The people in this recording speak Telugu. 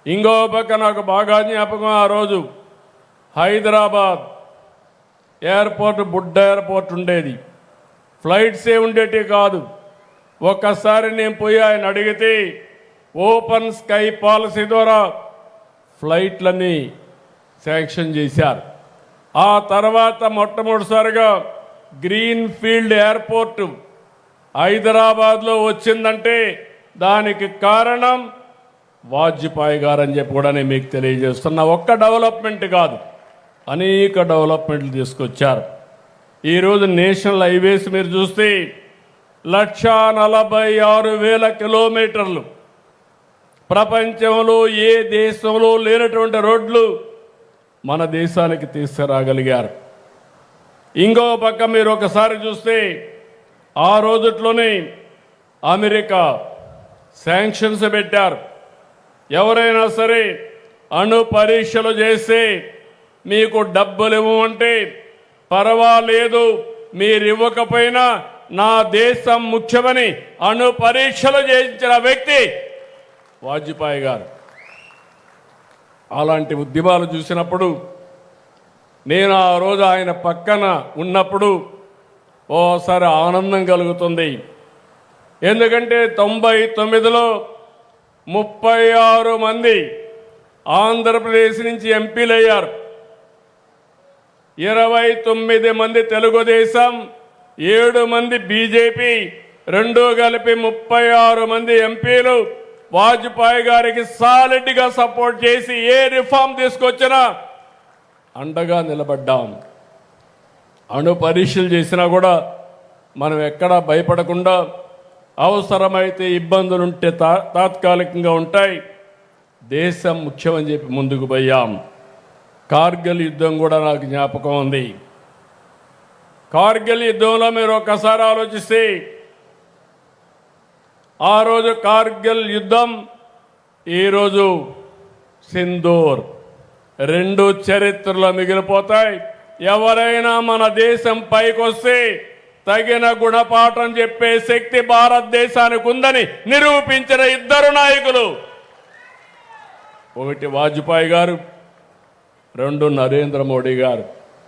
ఇంకో పక్క నాకు బాగా జ్ఞాపకం, ఆ రోజు హైదరాబాద్ ఎయిర్పోర్ట్ బుడ్డ ఎయిర్పోర్ట్ ఉండేది, ఫ్లైట్స్ ఉండేటి కాదు. ఒక్కసారి నేను పోయి ఆయన అడిగితే ఓపెన్ స్కై పాలసీ ద్వారా ఫ్లైట్లని శాంక్షన్ చేశారు. ఆ తర్వాత మొట్టమొదటిసారిగా గ్రీన్ ఫీల్డ్ ఎయిర్పోర్ట్ హైదరాబాద్లో వచ్చిందంటే దానికి కారణం వాజ్పేయి గారు అని చెప్పి కూడా నేను మీకు తెలియజేస్తున్నా. ఒక్క డెవలప్మెంట్ కాదు, అనేక డెవలప్మెంట్లు తీసుకొచ్చారు. ఈరోజు నేషనల్ హైవేస్ మీరు చూస్తే 1,46,000 కిలోమీటర్లు, ప్రపంచంలో ఏ దేశంలో లేనటువంటి రోడ్లు మన దేశానికి తీసుకురాగలిగారు. ఇంకో పక్క మీరు ఒకసారి చూస్తే ఆ రోజుట్లోనే అమెరికా శాంక్షన్స్ పెట్టారు. ఎవరైనా సరే అణు పరీక్షలు చేస్తే మీకు డబ్బులు ఇవ్వమంటే పర్వాలేదు, మీరు ఇవ్వకపోయినా నా దేశం ముఖ్యమని అణు పరీక్షలు చేయించిన వ్యక్తి వాజ్పేయి గారు. అలాంటి ఉద్యమాలు చూసినప్పుడు నేను ఆ రోజు ఆయన పక్కన ఉన్నప్పుడు ఓసారి ఆనందం కలుగుతుంది. ఎందుకంటే 99లో 36 మంది ఆంధ్రప్రదేశ్ నుంచి ఎంపీలు అయ్యారు. 29 మంది తెలుగుదేశం, 7 మంది బీజేపీ, 2 కలిపి 36 మంది ఎంపీలు వాజ్పేయి గారికి సాలిడ్గా సపోర్ట్ చేసి ఏ రిఫార్మ్ తీసుకొచ్చినా అండగా నిలబడ్డాం. అణు పరీక్షలు చేసినా కూడా మనం ఎక్కడా భయపడకుండా అవసరమైతే ఇబ్బందులుంటే తాత్కాలికంగా ఉంటాయి, దేశం ముఖ్యమని చెప్పి ముందుకు పోయాం. కార్గిల్ యుద్ధం కూడా నాకు జ్ఞాపకం ఉంది. కార్గిల్ యుద్ధంలో మీరు ఒక్కసారి ఆలోచిస్తే ఆ రోజు కార్గిల్ యుద్ధం, ఈరోజు సింధూర్, 2 చరిత్రలో మిగిలిపోతాయి. ఎవరైనా మన దేశం పైకొస్తే తగిన గుణపాఠం చెప్పే శక్తి భారతదేశానికి ఉందని నిరూపించిన 2 నాయకులు, ఒకటి వాజ్పేయి గారు, 2 నరేంద్ర మోడీ గారు.